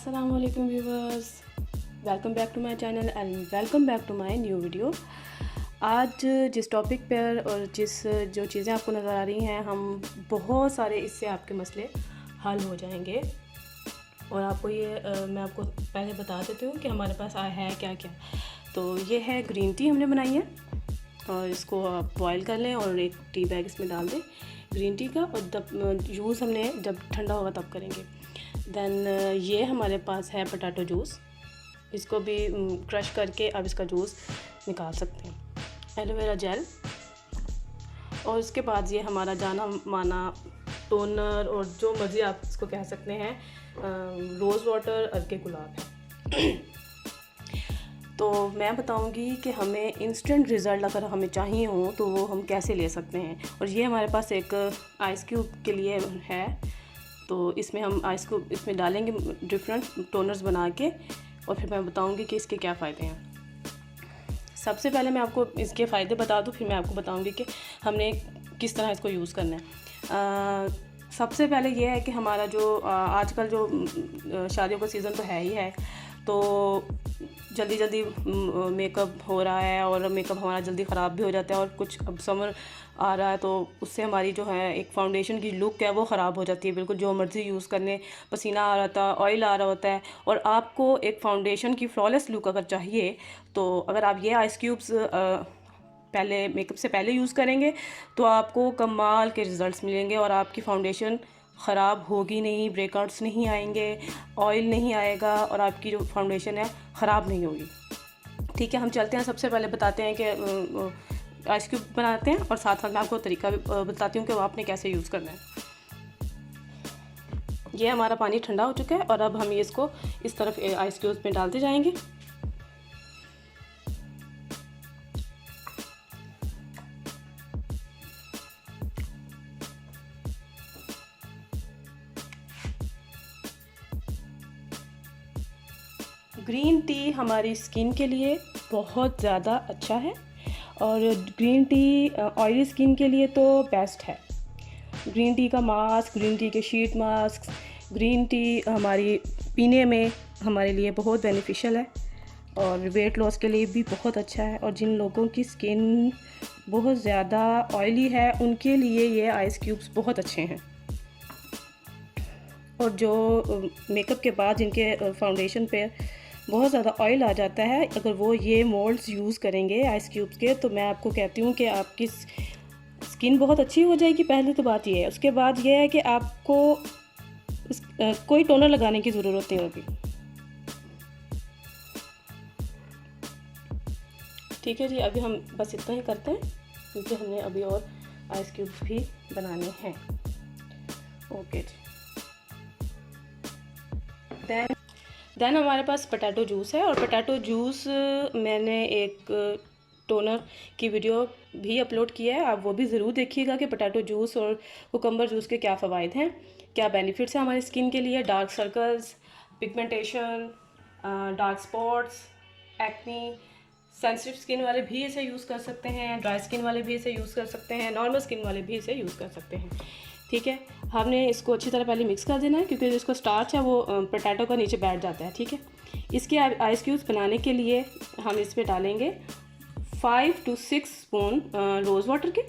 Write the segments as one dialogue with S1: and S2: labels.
S1: अस्सलाम वालेकुम viewers, welcome back to my channel and welcome back to my new video. आज जिस topic पर और जो चीज़ें आपको नज़र आ रही हैं, हम बहुत सारे इससे आपके मसले हल हो जाएंगे। और आपको मैं आपको पहले बता देती हूँ कि हमारे पास है क्या क्या। तो ये है ग्रीन टी हमने बनाई है, और इसको आप बॉयल कर लें और एक टी बैग इसमें डाल दें ग्रीन टी का, और जब यूज़ हमने जब ठंडा होगा तब करेंगे। देन ये हमारे पास है पोटैटो जूस, इसको भी क्रश करके अब इसका जूस निकाल सकते हैं। एलोवेरा जेल, और उसके बाद ये हमारा जाना माना टोनर, और जो मर्ज़ी आप इसको कह सकते हैं, रोज़ वाटर, अर्के गुलाब है। तो मैं बताऊंगी कि हमें इंस्टेंट रिज़ल्ट अगर हमें चाहिए हो तो वो हम कैसे ले सकते हैं। और ये हमारे पास एक आइस क्यूब के लिए है, तो इसमें हम आइस क्यूब इसमें डालेंगे डिफरेंट टोनर्स बना के, और फिर मैं बताऊंगी कि इसके क्या फ़ायदे हैं। सबसे पहले मैं आपको इसके फ़ायदे बता दूं, फिर मैं आपको बताऊंगी कि हमने किस तरह इसको यूज़ करना है। सबसे पहले ये है कि हमारा जो आजकल जो शादियों का सीज़न तो है ही है, तो जल्दी जल्दी मेकअप हो रहा है और मेकअप हमारा जल्दी ख़राब भी हो जाता है। और कुछ अब समर आ रहा है तो उससे हमारी जो है एक फाउंडेशन की लुक है वो ख़राब हो जाती है। बिल्कुल जो मर्ज़ी यूज़ करने, पसीना आ रहा था, ऑयल आ रहा होता है, और आपको एक फाउंडेशन की फ्लॉलेस लुक अगर चाहिए तो अगर आप ये आइस क्यूब्स पहले मेकअप से पहले यूज़ करेंगे तो आपको कमाल के रिज़ल्ट्स मिलेंगे, और आपकी फाउंडेशन ख़राब होगी नहीं, ब्रेकआउट्स नहीं आएंगे, ऑयल नहीं आएगा, और आपकी जो फाउंडेशन है ख़राब नहीं होगी। ठीक है, हम चलते हैं। सबसे पहले बताते हैं कि आइस क्यूब बनाते हैं, और साथ साथ मैं आपको तरीका भी बताती हूँ कि वो आपने कैसे यूज़ करना है। ये हमारा पानी ठंडा हो चुका है, और अब हम इसको इस तरफ आइस क्यूब्स में डालते जाएंगे। ग्रीन टी हमारी स्किन के लिए बहुत ज़्यादा अच्छा है, और ग्रीन टी ऑयली स्किन के लिए तो बेस्ट है। ग्रीन टी का मास्क, ग्रीन टी के शीट मास्क, ग्रीन टी हमारी पीने में हमारे लिए बहुत बेनिफिशियल है, और वेट लॉस के लिए भी बहुत अच्छा है। और जिन लोगों की स्किन बहुत ज़्यादा ऑयली है उनके लिए ये आइस क्यूब्स बहुत अच्छे हैं। और जो मेकअप के बाद जिनके फाउंडेशन पे बहुत ज़्यादा ऑयल आ जाता है, अगर वो ये मोल्ड्स यूज़ करेंगे आइस क्यूब्स के, तो मैं आपको कहती हूँ कि आपकी स्किन बहुत अच्छी हो जाएगी। पहले तो बात ये है। उसके बाद ये है कि आपको कोई टोनर लगाने की ज़रूरत नहीं होगी। ठीक है जी, अभी हम बस इतना ही करते हैं क्योंकि हमने अभी और आइस क्यूब्स भी बनाने हैं। ओके जी। देन हमारे पास पोटैटो जूस है, और पोटैटो जूस मैंने एक टोनर की वीडियो भी अपलोड किया है, आप वो भी ज़रूर देखिएगा कि पोटैटो जूस और कुकम्बर जूस के क्या फ़वाइद हैं, क्या बेनिफिट्स हैं हमारी स्किन के लिए। Dark circles, pigmentation, dark spots, acne, sensitive skin वाले भी इसे यूज़ कर सकते हैं, ड्राई स्किन वाले भी इसे यूज़ कर सकते हैं, नॉर्मल स्किन वाले भी इसे यूज़ कर सकते हैं। ठीक है, हमने इसको अच्छी तरह पहले मिक्स कर देना है क्योंकि जिसको स्टार्च है वो पोटैटो का नीचे बैठ जाता है। ठीक है, इसके आइस क्यूब्स बनाने के लिए हम इसमें डालेंगे 5 to 6 स्पून रोज़ वाटर के।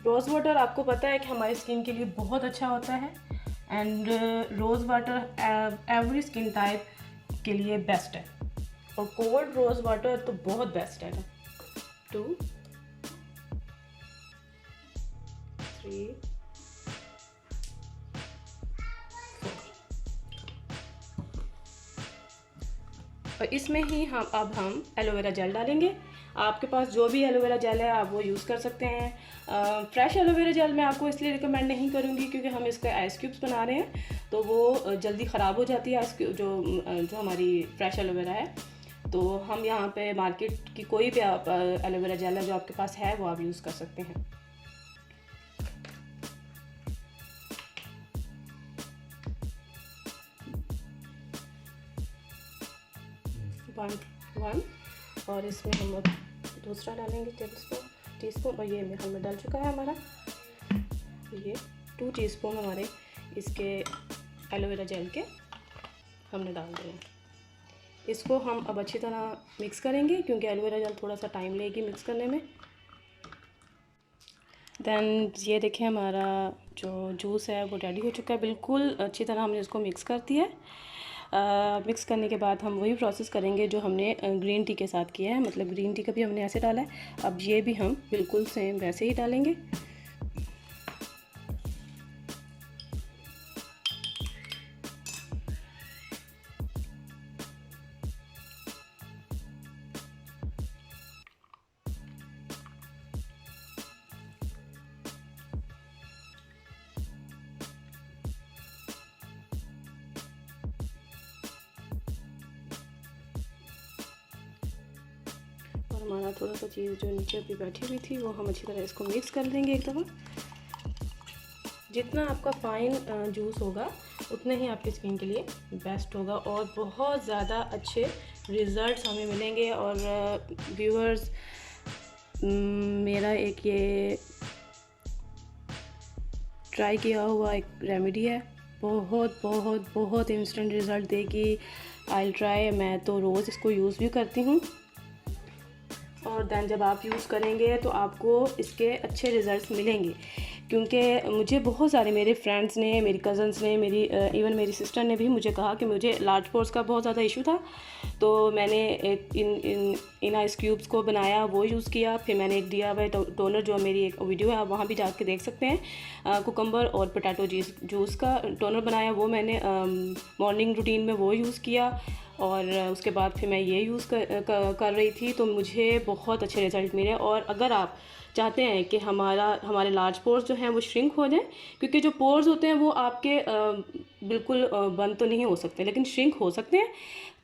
S1: रोज़ वाटर आपको पता है कि हमारी स्किन के लिए बहुत अच्छा होता है, and rose water every skin type के लिए बेस्ट है, और कोल्ड रोज़ वाटर तो बहुत बेस्ट है। 2, 3, 4, और इसमें ही अब हम एलोवेरा जेल डालेंगे। आपके पास जो भी एलोवेरा जेल है आप वो यूज़ कर सकते हैं। फ्रेश एलोवेरा जेल मैं आपको इसलिए रिकमेंड नहीं करूँगी क्योंकि हम इसका आइस क्यूब्स बना रहे हैं, तो वो जल्दी ख़राब हो जाती है जो हमारी फ्रेश एलोवेरा है। तो हम यहाँ पे मार्केट की कोई भी एलोवेरा जेल है जो आपके पास है वो आप यूज़ कर सकते हैं। वन और इसमें हम अब दूसरा डालेंगे टेबल स्पून। टीस्पून, और ये हमने डाल चुका है हमारा ये 2 टीस्पून हमारे इसके एलोवेरा जेल के हमने डाल दिए। इसको हम अब अच्छी तरह मिक्स करेंगे क्योंकि एलोवेरा जेल थोड़ा सा टाइम लेगी मिक्स करने में। देन ये देखें हमारा जो जूस है वो रेडी हो चुका है, बिल्कुल अच्छी तरह हमने इसको मिक्स कर दिया है। मिक्स करने के बाद हम वही प्रोसेस करेंगे जो हमने ग्रीन टी के साथ किया है, मतलब ग्रीन टी का भी हमने ऐसे डाला है, अब ये भी हम बिल्कुल सेम वैसे ही डालेंगे। और हमारा थोड़ा सा चीज़ जो नीचे अभी बैठी हुई थी वो हम अच्छी तरह इसको मिक्स कर देंगे एक दफ़ा। जितना आपका फाइन जूस होगा उतने ही आपकी स्किन के लिए बेस्ट होगा और बहुत ज़्यादा अच्छे रिज़ल्ट्स हमें मिलेंगे। और व्यूअर्स, मेरा एक ये ट्राई किया हुआ एक रेमेडी है, बहुत बहुत बहुत इंस्टेंट रिज़ल्ट देगी। आई ट्राई, मैं तो रोज़ इसको यूज़ भी करती हूँ। और दैन जब आप यूज़ करेंगे तो आपको इसके अच्छे रिज़ल्ट्स मिलेंगे, क्योंकि मुझे बहुत सारे मेरे फ्रेंड्स ने, मेरी कज़न्स ने, मेरी इवन मेरी सिस्टर ने भी मुझे कहा कि मुझे लार्ज पोर्स का बहुत ज़्यादा इशू था, तो मैंने एक इन आइस क्यूब्स को बनाया, वो यूज़ किया। फिर मैंने एक DIY टोनर, जो मेरी एक वीडियो है आप वहाँ भी जाके देख सकते हैं, कुकम्बर और पोटैटो जूस का टोनर बनाया, वो मैंने मॉर्निंग रूटीन में वो यूज़ किया। और उसके बाद फिर मैं ये यूज़ कर रही थी, तो मुझे बहुत अच्छे रिज़ल्ट मिले। और अगर आप चाहते हैं कि हमारे लार्ज पोर्स जो हैं वो श्रिंक हो जाएं, क्योंकि जो पोर्स होते हैं वो आपके बिल्कुल बंद तो नहीं हो सकते लेकिन श्रिंक हो सकते हैं,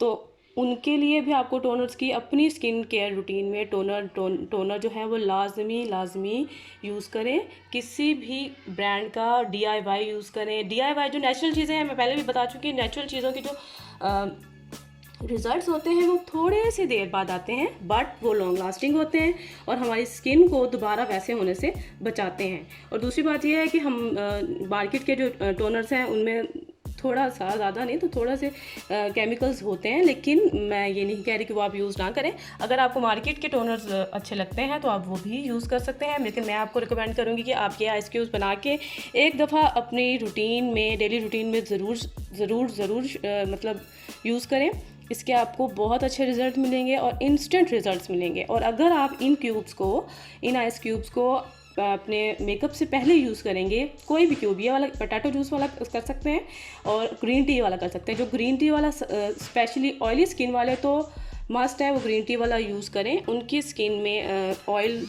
S1: तो उनके लिए भी आपको टोनर्स की अपनी स्किन केयर रूटीन में टोनर जो है वो लाजमी यूज़ करें। किसी भी ब्रांड का DIY यूज़ करें। DIY जो नेचुरल चीज़ें हैं, मैं पहले भी बता चुकी हूँ, नेचुरल चीज़ों की जो रिज़ल्ट्स होते हैं वो थोड़े से देर बाद आते हैं, बट वो लॉन्ग लास्टिंग होते हैं और हमारी स्किन को दोबारा वैसे होने से बचाते हैं। और दूसरी बात ये है कि हम मार्केट के जो टोनर्स हैं उनमें थोड़ा सा, ज़्यादा नहीं तो थोड़ा से केमिकल्स होते हैं, लेकिन मैं ये नहीं कह रही कि वो आप यूज़ ना करें। अगर आपको मार्केट के टोनर्स अच्छे लगते हैं तो आप वो भी यूज़ कर सकते हैं, लेकिन मैं आपको रिकमेंड करूँगी कि आप ये आइस क्यूब्स बना के एक दफ़ा अपनी रूटीन में, डेली रूटीन में ज़रूर मतलब यूज़ करें। इसके आपको बहुत अच्छे रिज़ल्ट मिलेंगे और इंस्टेंट रिज़ल्ट्स मिलेंगे। और अगर आप इन आइस क्यूब्स को अपने मेकअप से पहले यूज़ करेंगे, कोई भी क्यूब, ये वाला पोटैटो जूस वाला कर सकते हैं और ग्रीन टी वाला कर सकते हैं। जो ग्रीन टी वाला स्पेशली ऑयली स्किन वाले तो मस्ट है वो ग्रीन टी वाला यूज़ करें, उनकी स्किन में ऑयल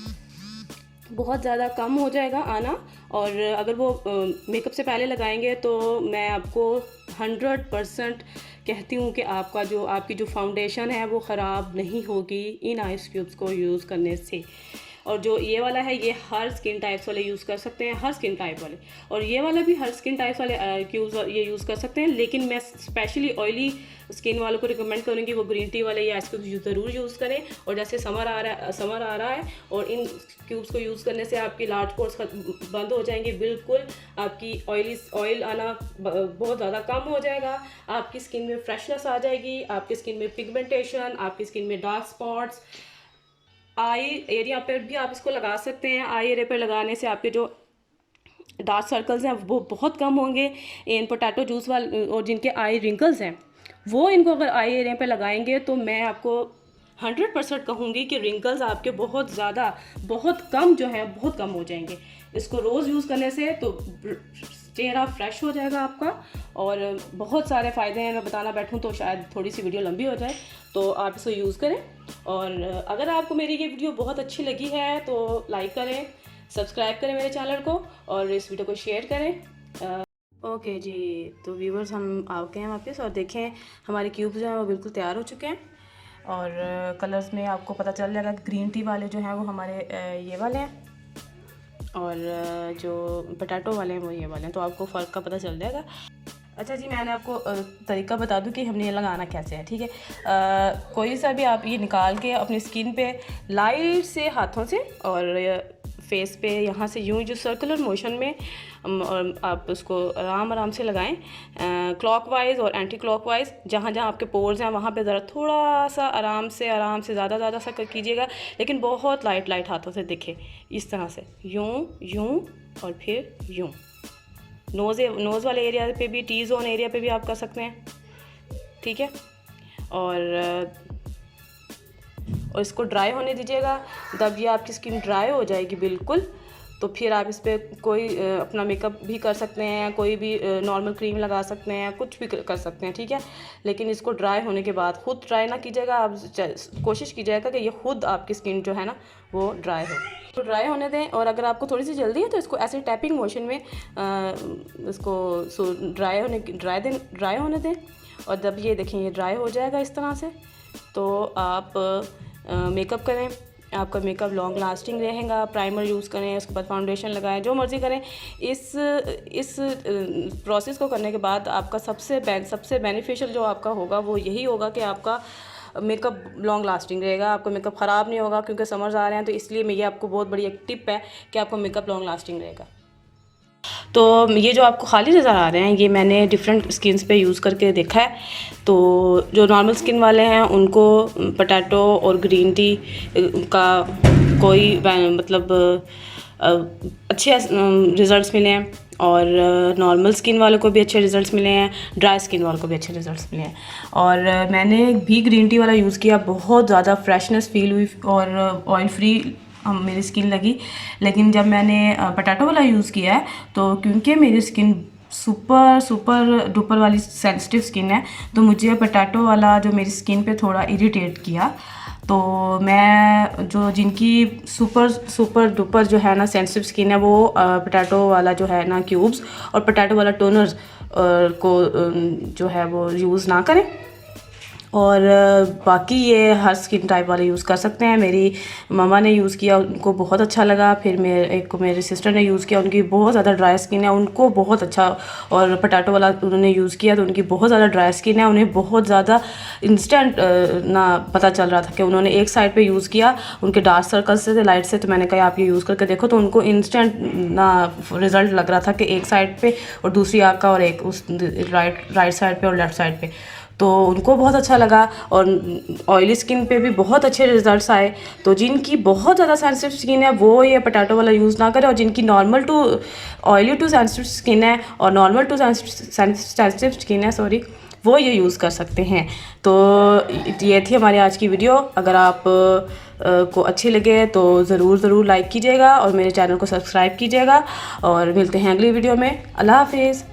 S1: बहुत ज़्यादा कम हो जाएगा आना। और अगर वो मेकअप से पहले लगाएंगे तो मैं आपको 100% कहती हूँ कि आपकी जो फाउंडेशन है वो ख़राब नहीं होगी इन आइस क्यूब्स को यूज़ करने से। और जो ये वाला है ये हर स्किन टाइप्स वाले यूज़ कर सकते हैं, हर स्किन टाइप वाले, और ये वाला भी हर स्किन टाइप्स वाले क्यूब्स ये यूज़ कर सकते हैं। लेकिन मैं स्पेशली ऑयली स्किन वालों को रिकमेंड करूँगी वो ग्रीन टी वाले ये आइस क्यूब्स ज़रूर यूज़ करें। और जैसे समर आ रहा है और इन क्यूब्स को यूज़ करने से आपकी लार्ज पोर्स बंद हो जाएंगे, बिल्कुल आपकी ऑयल आना बहुत ज़्यादा कम हो जाएगा, आपकी स्किन में फ्रेशनेस आ जाएगी, आपकी स्किन में पिगमेंटेशन, आपकी स्किन में डार्क स्पॉट्स, आई एरिया पर भी आप इसको लगा सकते हैं। आई एरिया पर लगाने से आपके जो डार्क सर्कल्स हैं वो बहुत कम होंगे। इन पोटैटो जूस वाले और जिनके आई रिंकल्स हैं वो इनको अगर आई एरिया पे लगाएंगे तो मैं आपको 100% कहूँगी कि रिंकल्स आपके बहुत कम हो जाएंगे। इसको रोज़ यूज़ करने से तो चेहरा फ्रेश हो जाएगा आपका और बहुत सारे फ़ायदे हैं। मैं बताना बैठूं तो शायद थोड़ी सी वीडियो लंबी हो जाए, तो आप इसको यूज़ करें। और अगर आपको मेरी ये वीडियो बहुत अच्छी लगी है तो लाइक करें, सब्सक्राइब करें मेरे चैनल को और इस वीडियो को शेयर करें। ओके जी, तो व्यूवर्स हम आ गए हैं वापस और देखें हमारे क्यूब्स जो हैं वो बिल्कुल तैयार हो चुके हैं। और कलर्स में आपको पता चल जाएगा कि ग्रीन टी वाले जो हैं वो हमारे ये वाले हैं और जो पोटैटो वाले हैं वो ये वाले हैं, तो आपको फ़र्क का पता चल जाएगा। अच्छा जी, मैंने आपको तरीका बता दूं कि हमने ये लगाना कैसे है, ठीक है। कोई सा भी आप ये निकाल के अपनी स्किन पे लाइट से हाथों से और फेस पे यहाँ से यूँ जो सर्कुलर मोशन में और आप उसको आराम से लगाएं, क्लॉकवाइज और एंटी क्लॉकवाइज। जहाँ जहाँ आपके पोर्स हैं वहाँ पे ज़रा थोड़ा सा आराम से ज़्यादा सा कीजिएगा, लेकिन बहुत लाइट हाथों से दिखे, इस तरह से यूँ और फिर यूँ। नोज़ वाले एरिया पे भी, टी जोन एरिया पे भी आप कर सकते हैं, ठीक है। और इसको ड्राई होने दीजिएगा। जब ये आपकी स्किन ड्राई हो जाएगी बिल्कुल, तो फिर आप इस पर कोई अपना मेकअप भी कर सकते हैं, कोई भी नॉर्मल क्रीम लगा सकते हैं, कुछ भी कर सकते हैं, ठीक है। लेकिन इसको ड्राई होने के बाद खुद ट्राई ना कीजिएगा, आप कोशिश कीजिएगा कि ये खुद आपकी स्किन जो है ना वो ड्राई हो। तो ड्राई होने दें, और अगर आपको थोड़ी सी जल्दी है तो इसको ऐसे टैपिंग मोशन में इसको ड्राई होने दें। और जब ये देखें ये ड्राई हो जाएगा इस तरह से, तो आप मेकअप करें। आपका मेकअप लॉन्ग लास्टिंग रहेगा। प्राइमर यूज़ करें, उसके बाद फाउंडेशन लगाएं, जो मर्ज़ी करें। इस प्रोसेस को करने के बाद आपका सबसे बेनिफिशियल जो आपका होगा वो यही होगा कि आपका मेकअप लॉन्ग लास्टिंग रहेगा, आपका मेकअप ख़राब नहीं होगा, क्योंकि समर्स आ रहे हैं। तो इसलिए ये आपको बहुत बड़ी एक टिप है कि आपका मेकअप लॉन्ग लास्टिंग रहेगा। तो ये जो आपको खाली नज़र आ रहे हैं, ये मैंने डिफरेंट स्किन्स पे यूज़ करके देखा है। तो जो नॉर्मल स्किन वाले हैं उनको पोटैटो और ग्रीन टी का कोई मतलब अच्छे रिज़ल्ट्स मिले हैं, और नॉर्मल स्किन वालों को भी अच्छे रिज़ल्ट्स मिले हैं, ड्राई स्किन वालों को भी अच्छे रिज़ल्ट्स मिले हैं। और मैंने भी ग्रीन टी वाला यूज़ किया, बहुत ज़्यादा फ्रेशनेस फील हुई और ऑयल फ्री मेरी स्किन लगी। लेकिन जब मैंने पोटैटो वाला यूज़ किया है, तो क्योंकि मेरी स्किन सुपर डुपर वाली सेंसिटिव स्किन है, तो मुझे पोटैटो वाला जो मेरी स्किन पे थोड़ा इरिटेट किया। तो मैं जो जिनकी सुपर डुपर जो है ना सेंसिटिव स्किन है, वो पोटैटो वाला जो है ना क्यूब्स और पोटैटो वाला टोनर को जो है वो यूज़ ना करें। और बाकी ये हर स्किन टाइप वाले यूज़ कर सकते हैं। मेरी मम्मा ने यूज़ किया, उनको बहुत अच्छा लगा। फिर मेरी सिस्टर ने यूज़ किया, उनकी बहुत ज़्यादा ड्राई स्किन है, उनको बहुत अच्छा। और पोटैटो वाला उन्होंने यूज़ किया तो उनकी बहुत ज़्यादा ड्राई स्किन है, उन्हें बहुत ज़्यादा इंस्टेंट ना पता चल रहा था कि उन्होंने एक साइड पे यूज़ किया, उनके डार्क सर्कल्स से थे लाइट से। तो मैंने कहा आप ये यूज़ करके देखो, तो उनको इंस्टेंट ना रिज़ल्ट लग रहा था कि एक साइड पे और दूसरी आँख का, और एक उस राइट साइड पे और लेफ़्ट साइड पे। तो उनको बहुत अच्छा लगा, और ऑयली स्किन पे भी बहुत अच्छे रिजल्ट्स आए। तो जिनकी बहुत ज़्यादा सेंसिटिव स्किन है वो ये पोटैटो वाला यूज़ ना करें, और जिनकी normal to oily to sensitive skin है और नॉर्मल टू सेंसिटिव स्किन है वो ये यूज़ कर सकते हैं। तो ये थी हमारी आज की वीडियो। अगर आप को अच्छी लगे तो ज़रूर लाइक कीजिएगा और मेरे चैनल को सब्सक्राइब कीजिएगा, और मिलते हैं अगली वीडियो में। अल्लाह हाफिज़।